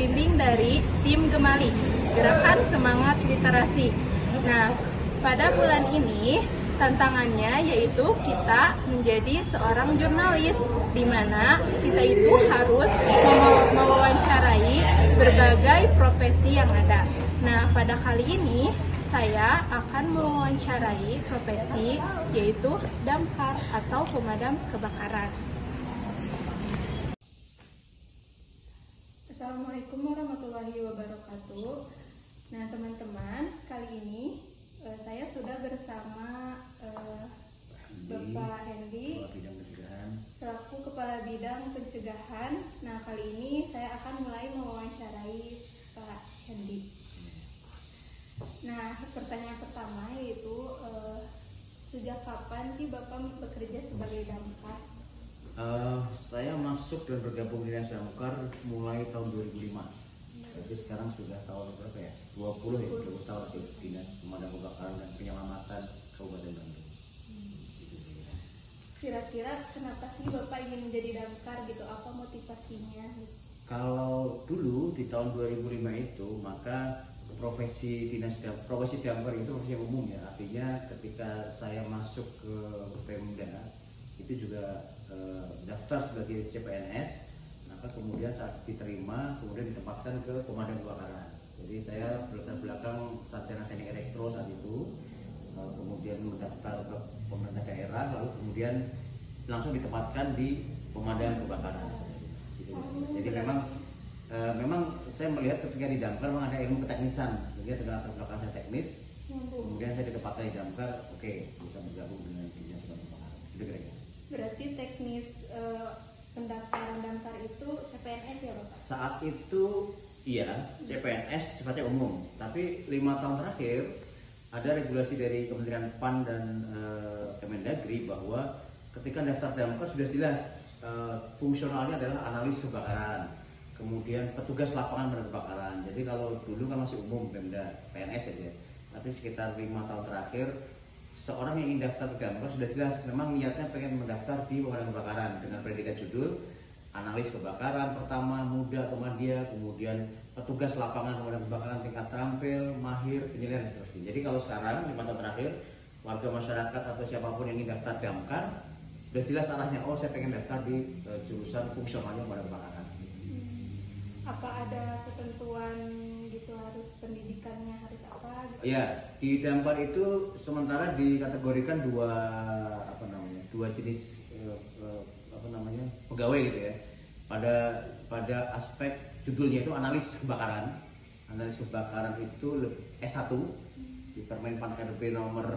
pembimbing dari tim Gemali, Gerakan Semangat Literasi. Nah, pada bulan ini tantangannya yaitu kita menjadi seorang jurnalis, di mana kita itu harus mewawancarai berbagai profesi yang ada. Nah, pada kali ini saya akan mewawancarai profesi yaitu damkar atau pemadam kebakaran. Assalamualaikum warahmatullahi wabarakatuh. Nah, teman-teman, kali ini saya sudah bersama Bapak Hendy selaku Kepala Bidang Pencegahan. Nah, kali ini saya akan mulai mewawancarai Pak Hendy. Nah, pertanyaan pertama yaitu sejak kapan sih Bapak bekerja sebagai damkar? Saya masuk dan bergabung di Dinas Damkar mulai tahun 2005. Jadi sekarang sudah tahun berapa ya? 20 tahun di Dinas Pemadam Kebakaran dan Penyelamatan Kabupaten Bandung. Kira-kira kenapa sih Bapak ingin menjadi damkar gitu? Apa motivasinya? Kalau dulu di tahun 2005 itu, maka profesi damkar itu profesi umum ya. Artinya ketika saya masuk ke Pemda itu juga daftar sebagai CPNS, maka kemudian saat diterima kemudian ditempatkan ke pemadam kebakaran. Jadi saya berlatar belakang sarjana teknik elektro saat itu, kemudian mendaftar ke pemerintah daerah, lalu kemudian langsung ditempatkan di pemadam kebakaran. Gitu. Jadi memang saya melihat ketika di damkar memang ada ilmu keteknisan, sehingga dengan latar belakang saya teknis, kemudian saya ditempatkan di damkar, oke, bisa bergabung dengan dinas kebakaran. Itu kira-kira. Berarti teknis pendaftaran damkar itu CPNS ya Bapak? Saat itu iya, CPNS sifatnya umum. Tapi 5 tahun terakhir ada regulasi dari Kementerian PAN dan Kemendagri bahwa ketika daftar damkar sudah jelas fungsionalnya adalah analis kebakaran, kemudian petugas lapangan pemadam kebakaran. Jadi kalau dulu kan masih umum Pemda PNS ya, tapi sekitar 5 tahun terakhir seorang yang ingin daftar ke damkar sudah jelas memang niatnya pengen mendaftar di pemadam kebakaran dengan predikat judul analis kebakaran pertama, muda, kemudian petugas lapangan pemadam kebakaran tingkat terampil, mahir, penyelidikan dan seterusnya. Jadi kalau sekarang 5 tahun terakhir warga masyarakat atau siapapun yang ingin daftar damkar sudah jelas arahnya, oh saya pengen daftar di jurusan fungsionalnya pemadam kebakaran. Apa ada ketentuan gitu, harus pendidikannya harus apa gitu? Ya, di damkar itu sementara dikategorikan dua jenis pegawai gitu ya. Pada aspek judulnya itu analis kebakaran. Analis kebakaran itu S1 di Permen PAN RB nomor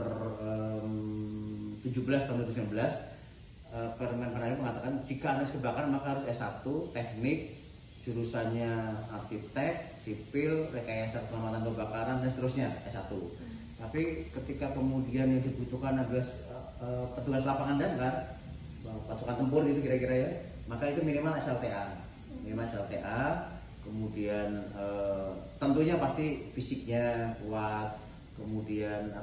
17 tahun 2019. Permen PAN RB mengatakan jika analis kebakaran maka harus S1 teknik, jurusannya arsitek, sipil, rekayasa keselamatan kebakaran dan seterusnya S1. Tapi ketika kemudian yang dibutuhkan adalah petugas lapangan damkar, pasukan tempur gitu kira-kira ya, maka itu minimal SLTA. Minimal SLTA, kemudian tentunya pasti fisiknya kuat, kemudian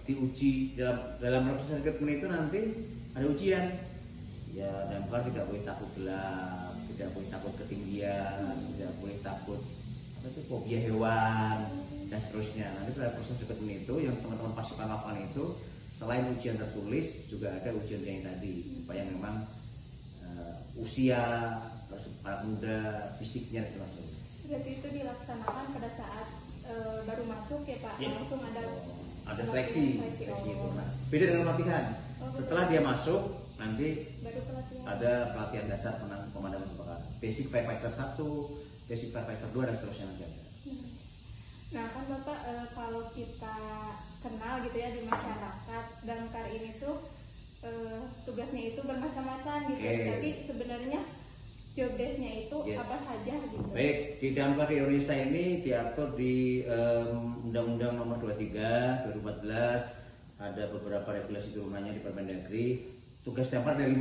diuji dalam proses rekrutmen itu nanti ada ujian. Ya, damkar tidak boleh takut gelap, tidak boleh takut ketinggian, tidak boleh takut fobia hewan dan seterusnya. Nanti pada proses rekrutmen itu yang teman-teman pasukan lapangan itu selain ujian tertulis juga ada ujian yang tadi supaya memang usia, terus anak muda, fisiknya dan sebagainya. Berarti itu dilaksanakan pada saat baru masuk ya Pak? Ya. Langsung ada seleksi itu. Nah, beda dengan latihan. Setelah dia masuk nanti ada pelatihan dasar pemadam kebakaran, basic firefighter 1, basic firefighter 2 dan seterusnya nanti ada. Nah kan Bapak kalau kita kenal gitu ya di masyarakat, damkar ini tuh tugasnya itu bermacam-macam gitu. Tapi sebenarnya job desk-nya itu apa saja gitu? Baik, di damkar di Indonesia ini diatur di Undang-Undang Nomor 23 2014, ada beberapa regulasi turunannya di Permendagri. Tugas damkar ada 5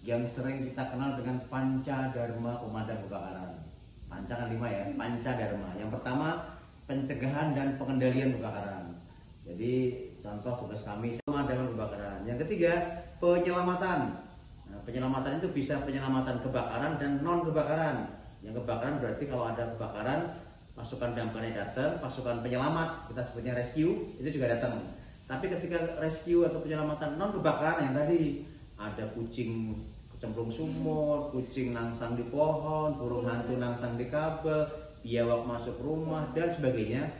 yang sering kita kenal dengan Panca Dharma Pemadam Kebakaran. Panca kan 5 ya, Panca Dharma. Yang pertama pencegahan dan pengendalian kebakaran. Jadi contoh tugas kami pemadam kebakaran. Yang ketiga penyelamatan. Nah, penyelamatan itu bisa penyelamatan kebakaran dan non kebakaran. Yang kebakaran berarti kalau ada kebakaran, pasukan damkarnya datang, pasukan penyelamat, kita sebutnya rescue, itu juga datang. Tapi ketika rescue atau penyelamatan non kebakaran yang tadi ada kucing kecemplung sumur, kucing nangsang di pohon, burung hantu nangsang di kabel, biawak masuk rumah dan sebagainya.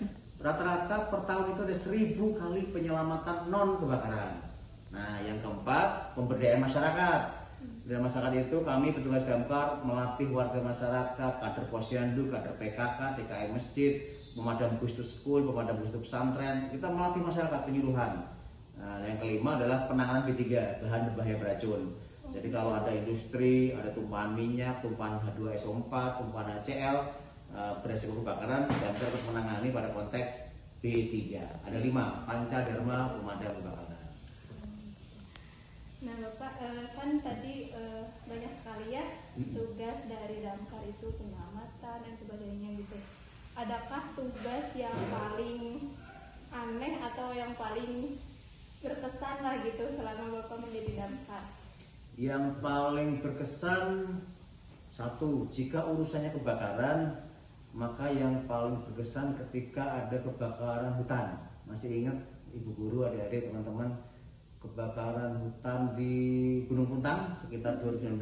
Rata-rata per tahun itu ada 1000 kali penyelamatan non kebakaran. Nah, yang keempat, pemberdayaan masyarakat. Dalam masyarakat itu kami petugas damkar melatih warga masyarakat, kader posyandu, kader PKK, DKM masjid, pemadam bus to school, pemadam bus to pesantren. Kita melatih masyarakat penyuluhan. Nah, yang kelima adalah penanganan B3, bahan berbahaya beracun. Jadi kalau ada industri, ada tumpahan minyak, tumpahan H2SO4, tumpahan HCl, beresiko kebakaran, damkar untuk menangani pada konteks B3. Ada 5, panca dharma pemadam kebakaran. Nah Bapak, kan tadi banyak sekali ya tugas dari damkar itu, penyelamatan dan sebagainya gitu. Adakah tugas yang paling aneh atau yang paling berkesan lah gitu selama Bapak menjadi damkar? Yang paling berkesan, satu, jika urusannya kebakaran, maka yang paling berkesan ketika ada kebakaran hutan. Masih ingat Ibu Guru, adik-adik, teman-teman, kebakaran hutan di Gunung Puntang sekitar 2019,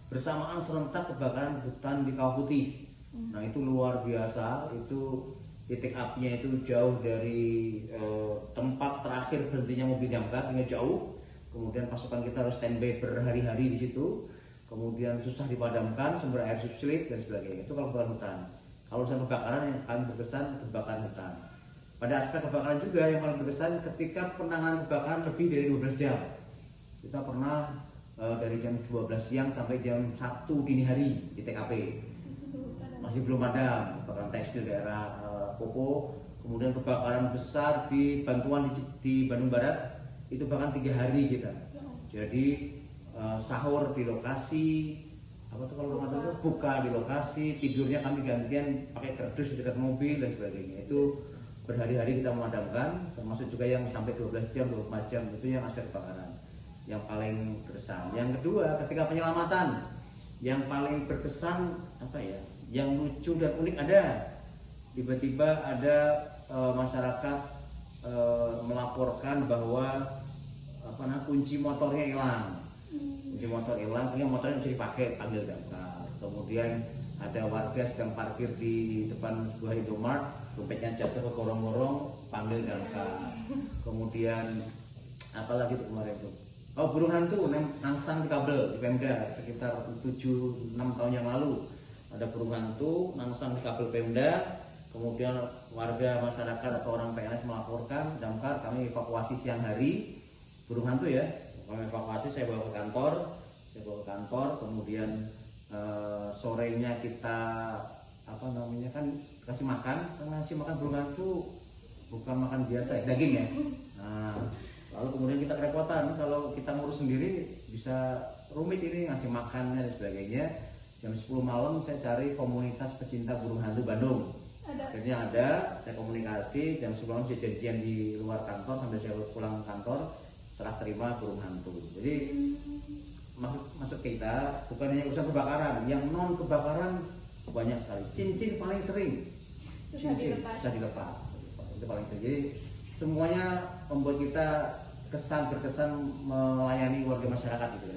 bersamaan serentak kebakaran hutan di Kawah Putih. Nah itu luar biasa, itu titik apinya itu jauh dari tempat terakhir berhentinya mobil damkar, hingga jauh. Kemudian pasukan kita harus standby berhari-hari di situ. Kemudian susah dipadamkan, sumber air sulit dan sebagainya. Itu kalau kebakaran hutan. Kalau urusan kebakaran yang paling berkesan kebakaran hutan. Pada aspek kebakaran juga yang paling berkesan ketika penanganan kebakaran lebih dari 12 jam. Kita pernah dari jam 12 siang sampai jam 1 dini hari di TKP. Masih belum padam. Kebakaran tekstil daerah Kopo. Kemudian kebakaran besar di Bantuan di Bandung Barat. Itu bahkan 3 hari kita. Jadi sahur di lokasi, apa tuh kalau rumah itu buka di lokasi, tidurnya kami gantian pakai kardus di dekat mobil dan sebagainya. Itu berhari-hari kita memadamkan, termasuk juga yang sampai 12 jam, 24 jam, itu yang aspek kebakaran yang paling berkesan. Yang kedua, ketika penyelamatan, yang paling berkesan apa ya? Yang lucu dan unik ada. Tiba-tiba ada masyarakat melaporkan bahwa kunci motornya hilang. Kunci motor hilang, sehingga motornya bisa dipakai, panggil damkar. Kemudian ada warga sedang parkir di depan sebuah Indomart, dompetnya jatuh ke gorong-gorong, panggil damkar. Kemudian apalagi itu kemarin itu, burung hantu nangsang di kabel di Pemda sekitar 7-6 tahun yang lalu. Ada burung hantu nangsang di kabel Pemda. Kemudian warga masyarakat atau orang PNS melaporkan, damkar, kami evakuasi siang hari burung hantu ya. Kami evakuasi, saya bawa ke kantor, kemudian sorenya kita kan kasih makan burung hantu, bukan makan biasa ya, daging ya. Nah, lalu kemudian kita kerepotan, kalau kita ngurus sendiri bisa rumit ini ngasih makannya dan sebagainya. Jam 10 malam saya cari komunitas pecinta burung hantu Bandung. Akhirnya ada, saya komunikasi, jam 10 malam saya janjian di luar kantor sambil saya pulang kantor, serah terima burung hantu. Jadi maksud kita bukan hanya urusan kebakaran, yang non kebakaran banyak sekali. Cincin paling sering, cincin bisa dilepas, itu paling sering. Jadi semuanya membuat kita berkesan melayani warga masyarakat gitu.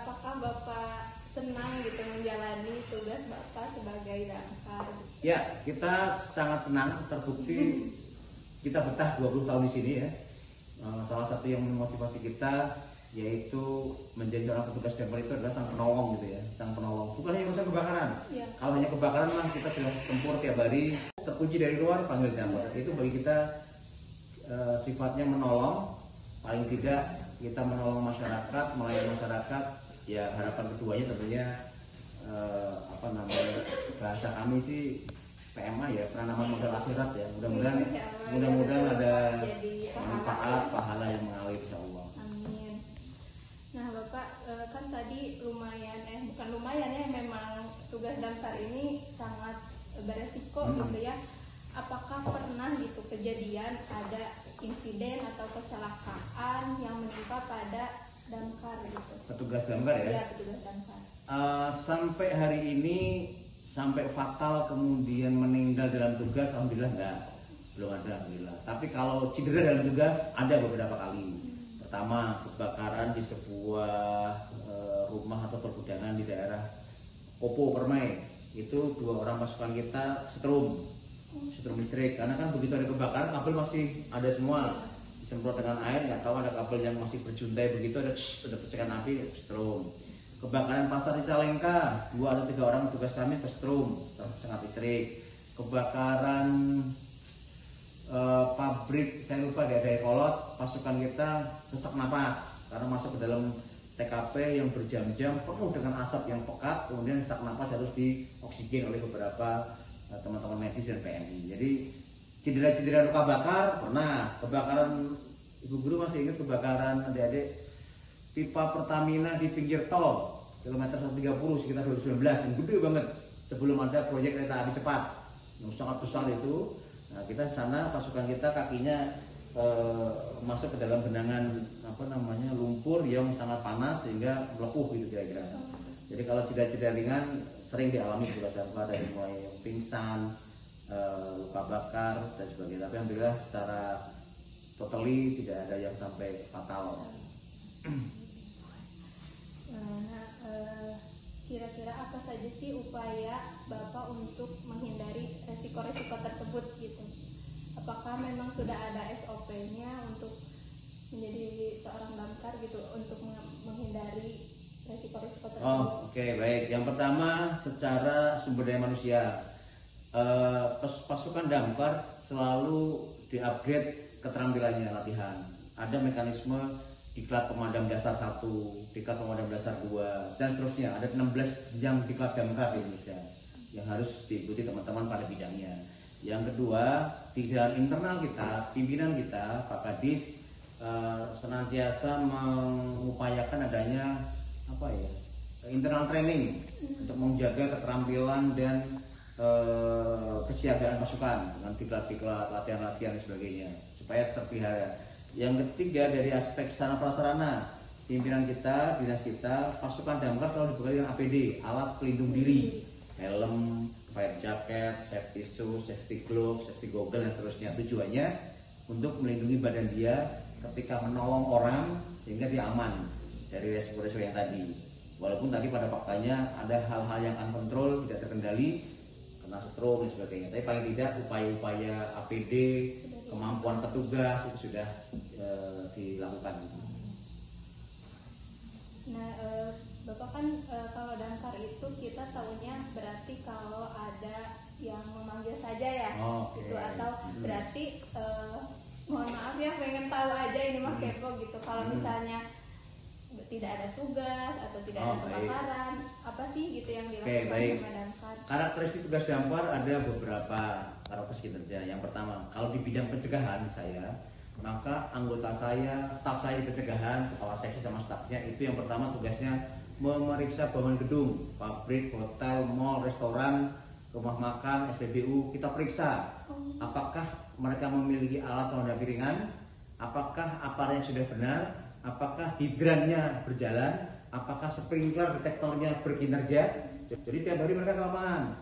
Apakah Bapak senang gitu menjalani tugas Bapak sebagai damkar? Ya, kita sangat senang, terbukti kita betah 20 tahun di sini ya. Salah satu yang memotivasi kita yaitu menjadi seorang petugas damkar itu adalah sang penolong gitu ya, sang penolong. Bukan hanya urusan kebakaran. Ya. Kalau hanya kebakaran lah kita sudah tempur tiap hari, terkunci dari luar panggil damkar. Itu bagi kita sifatnya menolong. Paling tidak kita menolong masyarakat, melayani masyarakat. Ya harapan keduanya tentunya bahasa kami sih PMA ya, penanaman modal akhirat ya. Mudah-mudahan ada manfaat, pahala yang mengalir insyaallah. Amin. Nah Bapak, kan tadi bukan lumayan ya, memang tugas damkar ini sangat beresiko gitu ya. Apakah pernah gitu kejadian ada insiden atau kecelakaan yang menimpa pada damkar gitu. Petugas damkar ya? Iya, petugas damkar. Sampai hari ini, sampai fatal kemudian meninggal dalam tugas, alhamdulillah enggak, belum ada alhamdulillah. Tapi kalau cedera dalam tugas ada beberapa kali. Pertama, kebakaran di sebuah rumah atau pergudangan di daerah Kopo Permai. Itu 2 orang pasukan kita setrum listrik, karena kan begitu ada kebakaran kabel masih ada semua, disemprot dengan air, nggak tahu ada kabel yang masih berjuntai, begitu ada percikan api setrum. Kebakaran pasar Cicalengka, 2 atau 3 orang tugas kami tersetrum tersengat listrik. Kebakaran pabrik saya lupa dari Kolot, pasukan kita sesak napas karena masuk ke dalam TKP yang berjam-jam penuh dengan asap yang pekat, kemudian sesak napas harus dioksigen oleh beberapa teman-teman medis dan PMI. Jadi cedera-cedera luka bakar pernah. Kebakaran, Ibu Guru masih ingat kebakaran adik-adik pipa Pertamina di pinggir tol kilometer 130 sekitar 2019 yang gede banget sebelum ada proyek kereta api cepat yang sangat besar itu. Nah, kita sana pasukan kita kakinya masuk ke dalam genangan lumpur yang sangat panas sehingga melepuh gitu kira-kira. Jadi kalau cedera-cedera ringan sering dialami tugas damkar, dari mulai pingsan, luka bakar dan sebagainya. Tapi alhamdulillah secara totally tidak ada yang sampai fatal. Kira-kira apa saja sih upaya Bapak untuk menghindari resiko-resiko tersebut gitu? Apakah memang sudah ada SOP-nya untuk menjadi seorang damkar gitu untuk menghindari resiko-resiko tersebut? Oke, baik. Yang pertama secara sumber daya manusia, pasukan damkar selalu diupgrade keterampilannya, latihan. Ada mekanisme diklat pemadam dasar 1, diklat pemadam dasar 2, dan seterusnya. Ada 16 jenjang diklat damkar di Indonesia yang harus diikuti teman-teman pada bidangnya. Yang kedua, di dalam internal kita, pimpinan kita, Pak Kadis senantiasa mengupayakan adanya internal training untuk menjaga keterampilan dan kesiagaan pasukan dengan diklat-diklat, latihan-latihan dan sebagainya supaya terpelihara. Yang ketiga, dari aspek sarana prasarana, pimpinan kita, dinas kita, pasukan damkar selalu dibekali dengan APD, alat pelindung diri, helm, fire jacket, safety shoes, safety gloves, safety goggle dan seterusnya. Tujuannya untuk melindungi badan dia ketika menolong orang sehingga dia aman dari resiko-resiko yang tadi. Walaupun tadi pada faktanya ada hal-hal yang uncontrol, tidak terkendali, kena stroke dan sebagainya. Tapi paling tidak upaya-upaya APD, kemampuan petugas itu sudah dilakukan. Nah, Bapak kan kalau damkar itu kita tahunya berarti kalau ada yang memanggil saja ya, gitu, atau berarti mohon maaf ya, pengen tahu aja ini mah kepo gitu. Kalau misalnya tidak ada tugas atau tidak ada kebakaran, apa sih gitu yang dilakukan sama damkar? Karakteristik tugas damkar ada beberapa karakteristik kinerja. Yang pertama, kalau di bidang pencegahan maka anggota saya, staf saya di pencegahan, kepala seksi sama stafnya itu yang pertama tugasnya memeriksa bangunan gedung, pabrik, hotel, mall, restoran, rumah makan, SPBU. Kita periksa apakah mereka memiliki alat pengendali ringan, apakah aparatnya sudah benar, apakah hidrannya berjalan, apakah sprinkler detektornya berkinerja. Jadi tiap hari mereka ke lapangan.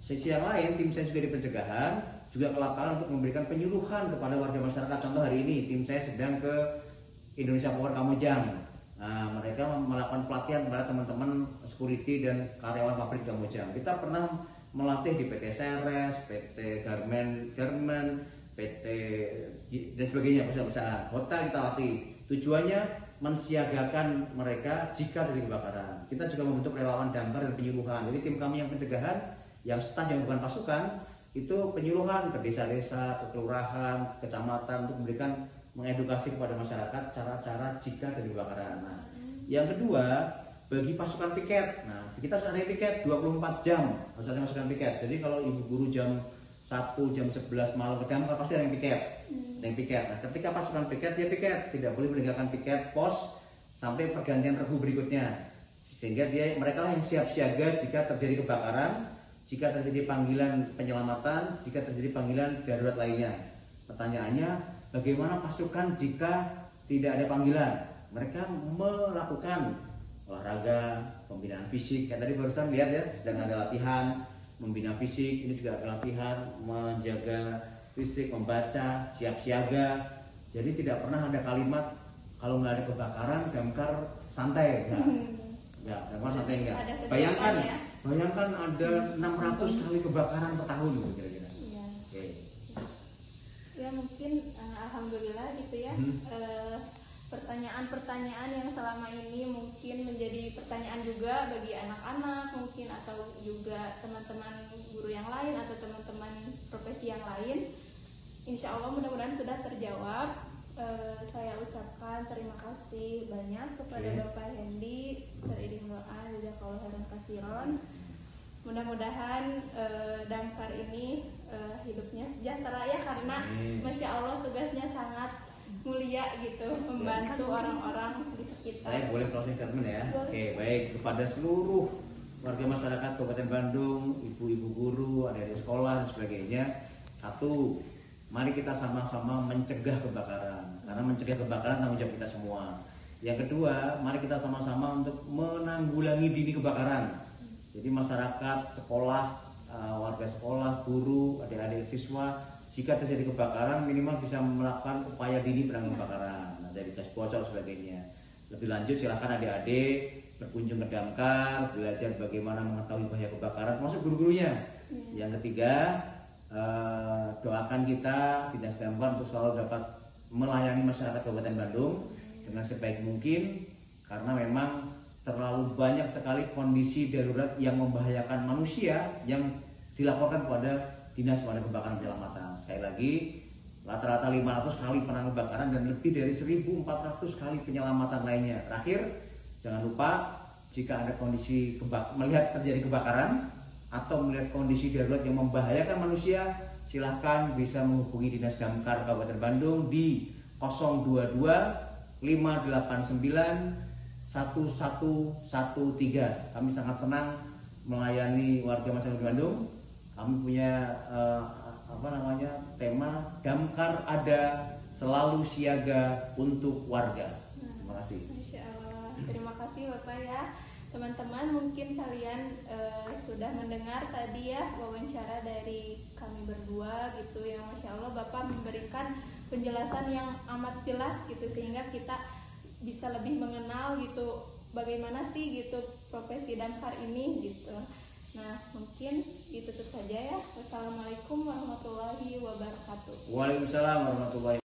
Sisi yang lain, tim saya juga di pencegahan, juga ke lapangan untuk memberikan penyuluhan kepada warga masyarakat. Contoh hari ini tim saya sedang ke Indonesia Power Kamojang. Nah, mereka melakukan pelatihan kepada teman-teman security dan karyawan pabrik Kamojang. Kita pernah melatih di PT Ceres, PT Garmen, PT dan sebagainya, perusahaan-perusahaan. Hotel kita latih. Tujuannya mensiagakan mereka jika terjadi kebakaran. Kita juga membentuk relawan damkar dan penyuluhan. Jadi tim kami yang pencegahan, yang staf yang bukan pasukan, itu penyuluhan ke desa-desa, ke kelurahan, kecamatan untuk memberikan mengedukasi kepada masyarakat cara-cara jika terjadi kebakaran. Nah, yang kedua, bagi pasukan piket. Nah, kita harus ada piket 24 jam, harus ada pasukan piket. Jadi kalau ibu guru jam 1, jam 11 malam ke damkar pasti ada yang piket. Yang piket. Nah, ketika pasukan piket, dia piket, tidak boleh meninggalkan piket pos sampai pergantian Rebu berikutnya. Sehingga mereka lah yang siap siaga jika terjadi kebakaran, jika terjadi panggilan penyelamatan, jika terjadi panggilan darurat lainnya. Pertanyaannya, bagaimana pasukan jika tidak ada panggilan? mereka melakukan olahraga, pembinaan fisik. Kayak tadi barusan lihat ya, sedang ada latihan membina fisik, ini juga ada latihan menjaga fisik, membaca, siap siaga. Jadi tidak pernah ada kalimat kalau nggak ada kebakaran, Damkar santai, enggak, Damkar santai enggak. Bayangkan ada 600 kali kebakaran per tahun gitu kira-kira. Iya. Oke. Ya mungkin alhamdulillah gitu ya. Pertanyaan-pertanyaan yang selama ini mungkin menjadi pertanyaan juga bagi anak-anak mungkin, atau juga teman-teman guru yang lain atau teman-teman profesi yang lain, insya Allah mudah-mudahan sudah terjawab. Saya ucapkan terima kasih banyak kepada Bapak Hendy, teriring doa jazakallahu khairan katsiran. Mudah-mudahan Damkar ini hidupnya sejahtera ya, karena Masya Allah tugasnya sangat mulia gitu, membantu orang-orang di sekitar. Saya boleh closing statement ya? Boleh. Oke, baik. Kepada seluruh warga masyarakat Kabupaten Bandung, ibu-ibu guru, adik-adik sekolah dan sebagainya. Satu, mari kita sama-sama mencegah kebakaran, karena mencegah kebakaran tanggung jawab kita semua. Yang kedua, mari kita sama-sama untuk menanggulangi dini kebakaran. Jadi masyarakat, sekolah, warga sekolah, guru, adik-adik siswa, jika terjadi kebakaran minimal bisa melakukan upaya dini penanggulangan kebakaran, dari gas bocor sebagainya. Lebih lanjut silakan adik-adik berkunjung ke Damkar, belajar bagaimana mengetahui bahaya kebakaran, termasuk guru-gurunya. Yang ketiga, doakan kita Dinas Damkar untuk selalu dapat melayani masyarakat Kabupaten Bandung dengan sebaik mungkin, karena memang terlalu banyak sekali kondisi darurat yang membahayakan manusia yang dilaporkan kepada Dinas Pemadam Kebakaran Penyelamatan. Sekali lagi, rata-rata 500 kali penanganan kebakaran dan lebih dari 1.400 kali penyelamatan lainnya. Terakhir, jangan lupa jika ada kondisi melihat terjadi kebakaran atau melihat kondisi darurat yang membahayakan manusia, silahkan bisa menghubungi Dinas Damkar Kabupaten Bandung di 022 589 1113. Kami sangat senang melayani warga masyarakat Bandung. Kami punya tema Damkar ada, selalu siaga untuk warga. Terima kasih. Masya Allah. Terima kasih Bapak ya. Teman-teman, mungkin kalian sudah mendengar tadi ya wawancara dari kami berdua gitu ya. Masya Allah, Bapak memberikan penjelasan yang amat jelas gitu, sehingga kita bisa lebih mengenal gitu bagaimana sih gitu profesi Damkar ini gitu. Nah, mungkin ditutup saja ya. Wassalamualaikum warahmatullahi wabarakatuh. Waalaikumsalam warahmatullahi wabarakatuh.